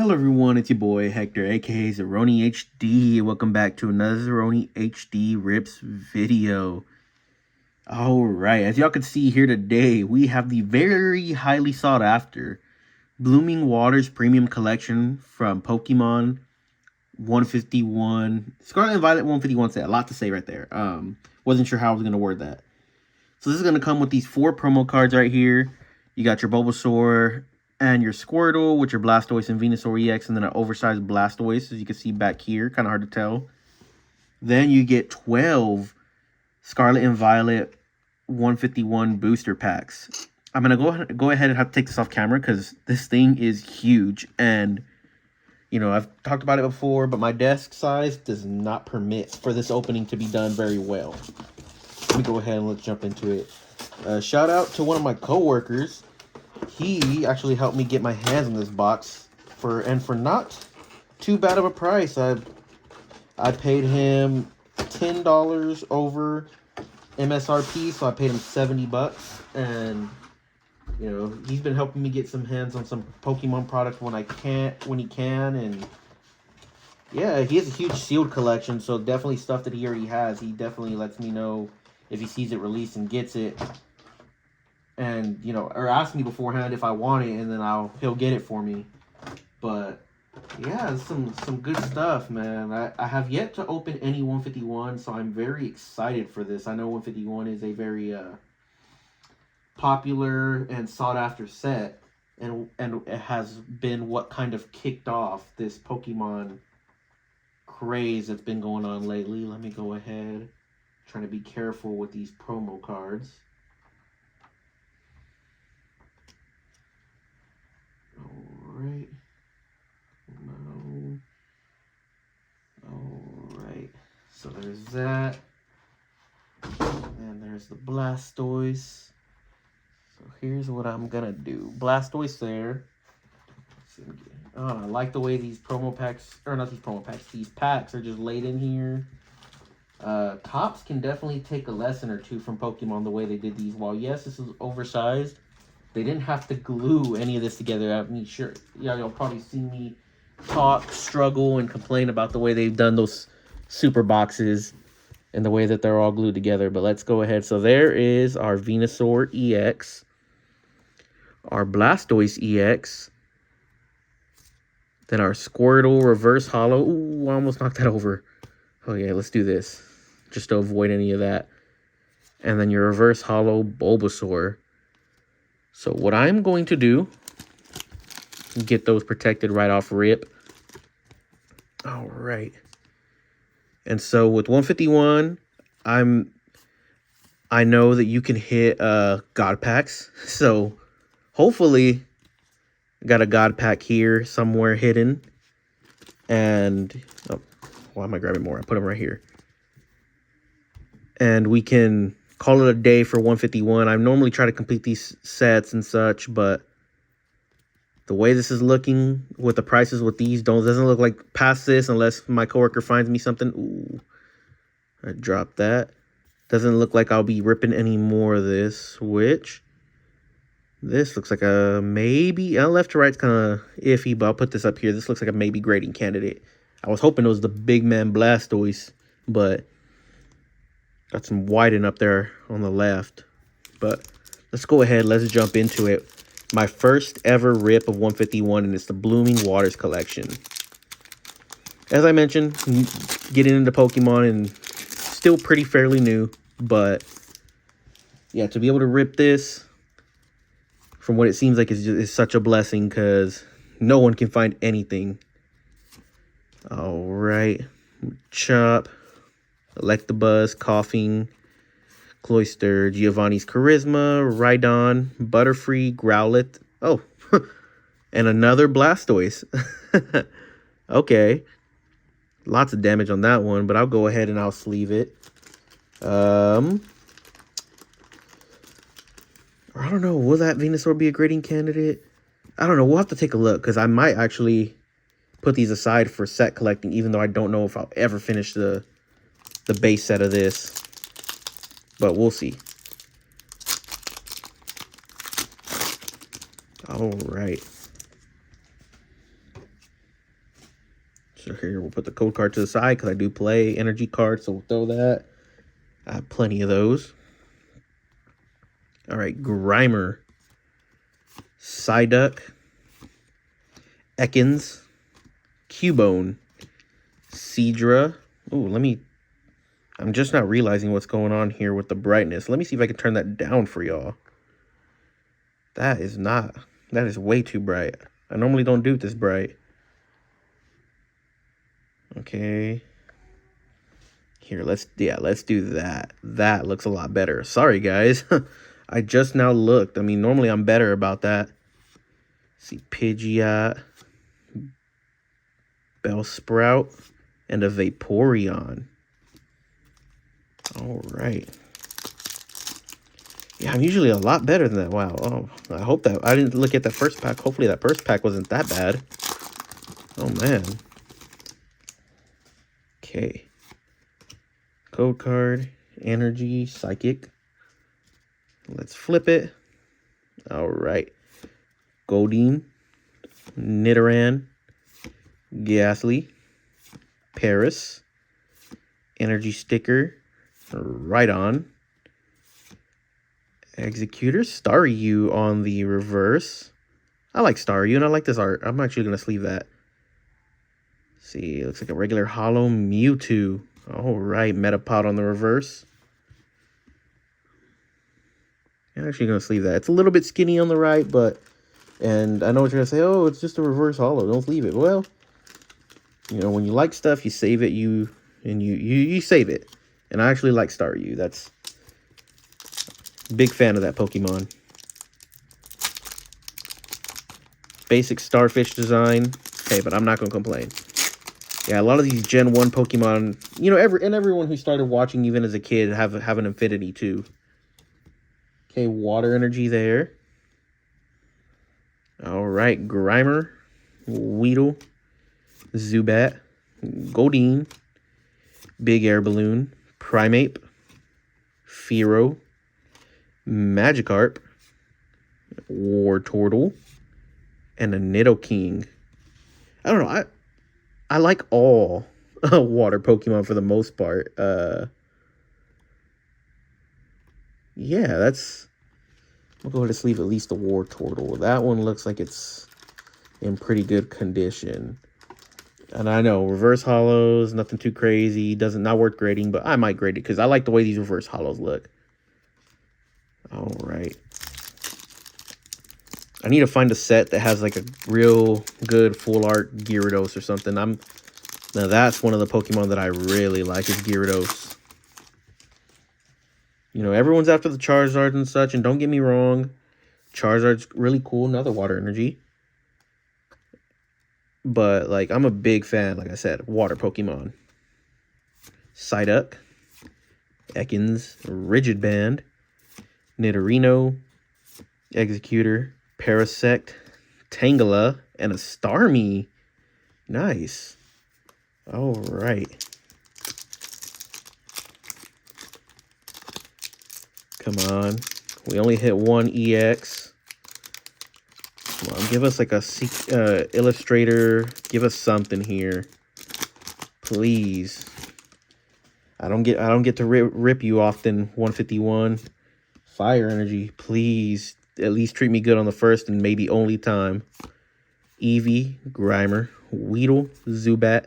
Hello everyone, it's your boy Hector, aka Zeroni HD. Welcome back to another Zeroni HD Rips video. Alright, as y'all can see here today, we have the very highly sought after Blooming Waters Premium Collection from Pokemon 151. Scarlet and Violet 151 set. A lot to say right there. Wasn't sure how I was going to word that. So this is going to come with these 4 promo cards right here. You got your Bulbasaur and your Squirtle with your Blastoise and Venusaur EX, and then an oversized Blastoise, as you can see back here. Kind of hard to tell. Then you get 12 Scarlet and Violet 151 booster packs. I'm going to go ahead and have to take this off camera because this thing is huge. And, you know, I've talked about it before, but my desk size does not permit for this opening to be done very well. Let me go ahead and let's jump into it. Shout out to one of my coworkers. He actually helped me get my hands on this box for not too bad of a price. I paid him $10 over MSRP, so I paid him $70, and you know, he's been helping me get some hands on some Pokemon products when he can, and yeah, he has a huge sealed collection, so definitely stuff that he already has. He definitely lets me know if he sees it released and gets it. And, you know, or ask me beforehand if I want it, and then he'll get it for me. But, yeah, it's some good stuff, man. I have yet to open any 151, so I'm very excited for this. I know 151 is a very popular and sought-after set, and it has been what kind of kicked off this Pokemon craze that's been going on lately. Let me go ahead. Trying to be careful with these promo cards. Alright. No. Alright. So there's that. And there's the Blastoise. So here's what I'm gonna do. Blastoise there. Oh, I like the way these promo packs, or not these promo packs, these packs are just laid in here. Tops can definitely take a lesson or two from Pokemon the way they did these. While yes, this is oversized, they didn't have to glue any of this together. I mean, sure, yeah, you'll probably see me talk, struggle, and complain about the way they've done those super boxes and the way that they're all glued together. But let's go ahead. So there is our Venusaur EX, our Blastoise EX, then our Squirtle Reverse Holo. Ooh, I almost knocked that over. Oh yeah, let's do this just to avoid any of that. And then your Reverse Holo Bulbasaur. So what I'm going to do, get those protected right off rip. All right. And so with 151, I know that you can hit God packs. So hopefully I got a God pack here somewhere hidden. And oh, why am I grabbing more? I put them right here. And we can call it a day for 151. I normally try to complete these sets and such, but the way this is looking with the prices with these doesn't look like past this unless my coworker finds me something. Ooh, I dropped that. Doesn't look like I'll be ripping any more of this, which this looks like a maybe. Left to right's kind of iffy, but I'll put this up here. This looks like a maybe grading candidate. I was hoping it was the big man Blastoise, but got some whiten up there on the left. But let's go ahead. Let's jump into it. My first ever rip of 151, and it's the Blooming Waters collection. As I mentioned, getting into Pokemon and still pretty fairly new. But yeah, to be able to rip this, from what it seems like, is such a blessing because no one can find anything. All right. Chop. Electabuzz, Coughing, Cloyster, Giovanni's Charisma, Rhydon, Butterfree, Growlithe. Oh, and another Blastoise. Okay. Lots of damage on that one, but I'll go ahead and I'll sleeve it. I don't know. Will that Venusaur be a grading candidate? I don't know. We'll have to take a look because I might actually put these aside for set collecting, even though I don't know if I'll ever finish the base set of this, but we'll see. All right. So here we'll put the code card to the side because I do play energy cards, so we'll throw that. I have plenty of those. All right, Grimer, Psyduck, Ekans, Cubone, Seadra. Ooh, I'm just not realizing what's going on here with the brightness. Let me see if I can turn that down for y'all. That is way too bright. I normally don't do it this bright. Okay. Here, let's do that. That looks a lot better. Sorry, guys. I just now looked. I mean, normally I'm better about that. See, Pidgeot, Bellsprout, and a Vaporeon. All right. Yeah, I'm usually a lot better than that. Wow. Oh, I hope that I didn't look at that first pack. Hopefully that first pack wasn't that bad. Oh, man. Okay. Code card, energy, psychic. Let's flip it. All right. Goldeen, Nidoran, Ghastly, Paris, energy sticker, right on. Executor, Staryu on the reverse. I like Staryu, and I like this art. I'm actually going to sleeve that. See, it looks like a regular hollow Mewtwo. All right, Metapod on the reverse. I'm actually going to sleeve that. It's a little bit skinny on the right, but... And I know what you're going to say, oh, it's just a reverse hollow. Don't leave it. Well, you know, when you like stuff, you save it, you save it. And I actually like Staryu. That's... Big fan of that Pokemon. Basic starfish design. Hey, but I'm not going to complain. Yeah, a lot of these Gen 1 Pokemon, you know, everyone who started watching even as a kid have an affinity too. Okay, water energy there. All right, Grimer, Weedle, Zubat, Goldeen, Big Air Balloon, Primeape, Fearow, Magikarp, Wartortle, and a Nidoking. I don't know, I like all water Pokemon for the most part. Yeah, I'll go ahead and sleeve at least the Wartortle. That one looks like it's in pretty good condition. And I know, reverse hollows, nothing too crazy. Not worth grading, but I might grade it because I like the way these reverse hollows look. All right. I need to find a set that has like a real good full art Gyarados or something. Now that's one of the Pokemon that I really like is Gyarados. You know, everyone's after the Charizard and such, and don't get me wrong, Charizard's really cool, another water energy. But like, I'm a big fan, like I said, water Pokemon. Psyduck, Ekans, Rigid Band, Nidorino, Executor, Parasect, Tangela, and a Starmie. Nice. All right. Come on. We only hit one EX. Come on, give us like a illustrator. Give us something here, please. I don't get to rip you often. 151. Fire energy, please. At least treat me good on the first and maybe only time. Eevee, Grimer, Weedle, Zubat,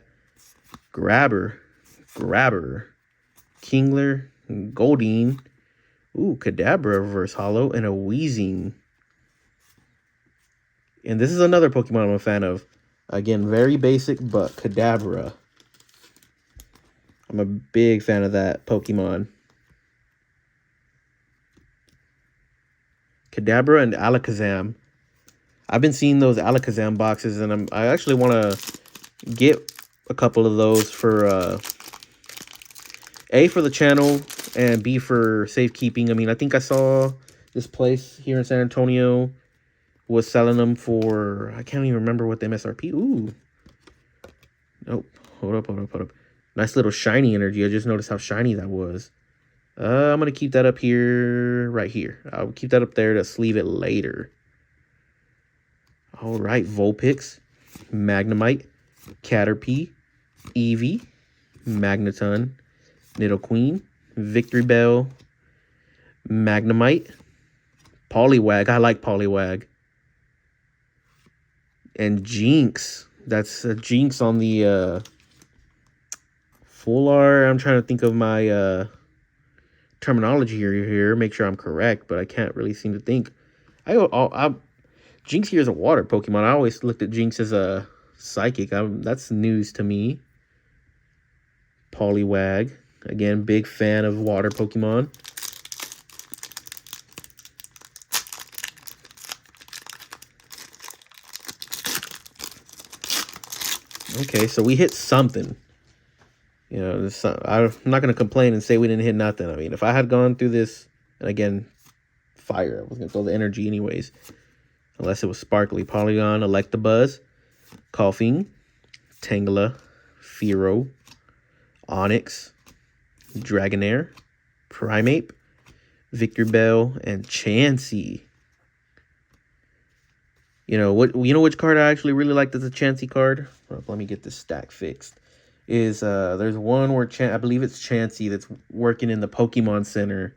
Grabber, Kingler, Goldeen. Ooh, Kadabra reverse hollow, and a Weezing. And this is another Pokemon I'm a fan of. Again, very basic, but Kadabra. I'm a big fan of that Pokemon. Kadabra and Alakazam. I've been seeing those Alakazam boxes, and I actually want to get a couple of those for A, for the channel, and B, for safekeeping. I mean, I think I saw this place here in San Antonio was selling them for, I can't even remember what the MSRP. Ooh. Nope. Hold up. Nice little shiny energy. I just noticed how shiny that was. I'm going to keep that up here, right here. I'll keep that up there to sleeve it later. All right, Vulpix, Magnemite, Caterpie, Eevee, Magneton, Nidoqueen, Victory Bell, Magnemite, Poliwag. I like Poliwag. And Jinx. That's a Jinx on the full art. I'm trying to think of my terminology here. Make sure I'm correct, but I can't really seem to think. Jinx here is a water Pokemon. I always looked at Jinx as a psychic. That's news to me. Poliwag. Again, big fan of water Pokemon. Okay, so we hit something. You know, I'm not going to complain and say we didn't hit nothing. I mean, if I had gone through this, and again, fire, I was going to throw the energy anyways. Unless it was sparkly. Polygon, Electabuzz, Koffing, Tangela, Fearow, Onyx, Dragonair, Primeape, Victor Bell, and Chansey. You know which card I actually really like that's a Chansey card? Well, let me get this stack fixed. There's one where I believe it's Chansey that's working in the Pokemon Center.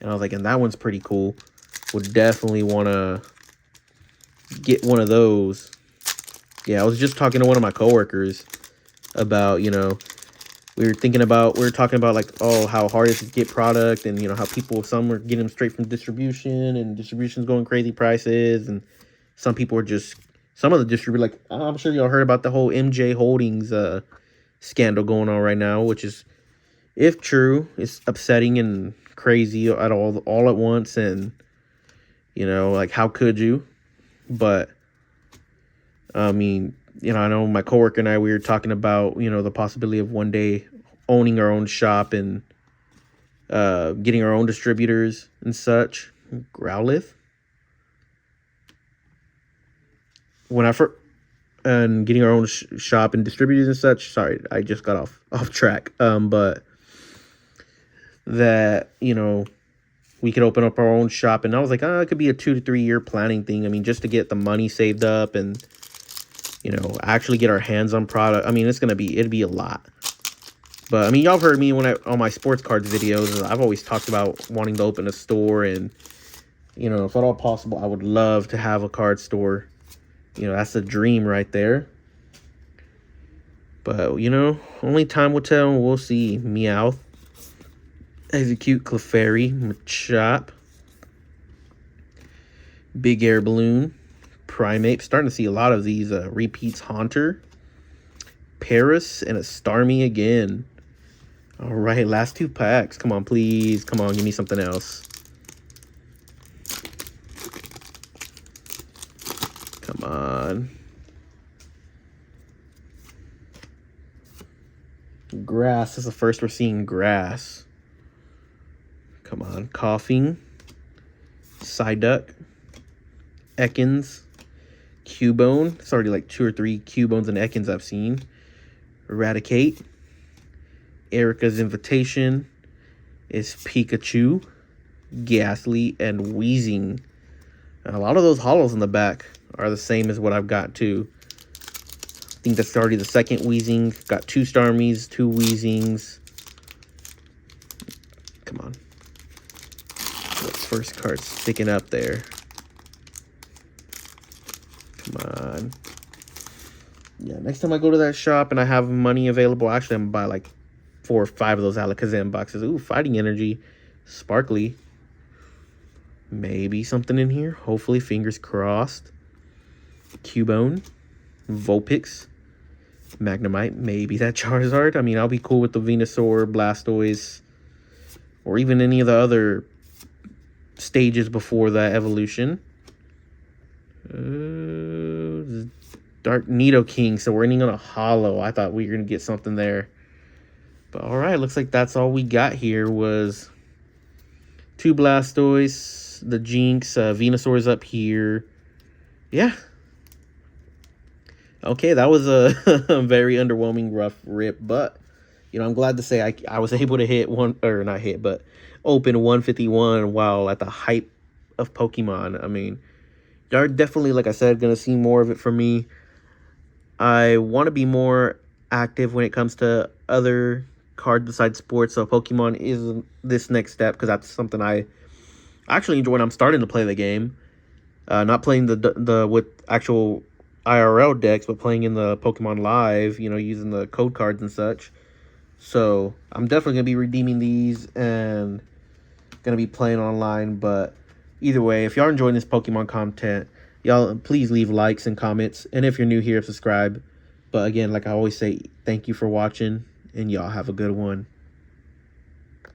And I was like, and that one's pretty cool. Would definitely want to get one of those. Yeah, I was just talking to one of my coworkers about, we were talking about like, oh, how hard it is to get product, and how some are getting them straight from distribution, and distribution's going crazy prices, and some people are some of the distributors, like, I'm sure y'all heard about the whole MJ Holdings scandal going on right now, which is, if true, it's upsetting and crazy at all at once, and like, how could you? But I mean, I know my coworker and I, we were talking about, the possibility of one day owning our own shop and getting our own distributors and such. Growlithe. And getting our own shop and distributors and such. Sorry, I just got off track. But that, we could open up our own shop, and I was like, it could be a 2 to 3 year planning thing. I mean, just to get the money saved up and, actually get our hands on product. I mean, it'd be a lot. But I mean, y'all heard me on my sports cards videos, I've always talked about wanting to open a store, and, if at all possible, I would love to have a card store. That's a dream right there. But, only time will tell, and we'll see. Meowth, Execute, Clefairy, Machop, Big Air Balloon, Primeape. Starting to see a lot of these repeats. Haunter, Paris, and a Starmie again. All right, last 2 packs. Come on, please. Come on, give me something else. Come on. Grass is the first we're seeing. Grass. Come on. Koffing, Psyduck, Ekans, Cubone. It's already like 2 or 3 Cubones and Ekans I've seen. Eradicate. Erica's Invitation is Pikachu, Ghastly, and Weezing. And a lot of those holos in the back are the same as what I've got too. I think that's already the second Weezing. Got 2 Starmies, 2 Weezings. Come on. This first card's sticking up there. Come on. Yeah, next time I go to that shop and I have money available, actually, I'm going to buy like 4 or 5 of those Alakazam boxes. Ooh, Fighting Energy. Sparkly. Maybe something in here. Hopefully, fingers crossed. Cubone. Vulpix. Magnemite. Maybe that Charizard. I mean, I'll be cool with the Venusaur, Blastoise, or even any of the other stages before that evolution. Dark Nidoking. So we're ending on a holo. I thought we were going to get something there. But all right, looks like that's all we got here was 2 Blastoise, the Jinx, Venusaur's up here. Yeah. Okay, that was a very underwhelming, rough rip, but I'm glad to say I was able to open 151 while at the hype of Pokemon. I mean, y'all are definitely, like I said, gonna see more of it from me. I want to be more active when it comes to other cards besides sports. So Pokemon is this next step because that's something I actually enjoy when I'm starting to play the game. Not playing the with actual IRL decks, but playing in the Pokemon Live. You know, using the code cards and such. So I'm definitely gonna be redeeming these and gonna be playing online. But either way, if y'all are enjoying this Pokemon content, y'all please leave likes and comments. And if you're new here, subscribe. But again, like I always say, thank you for watching, and y'all have a good one.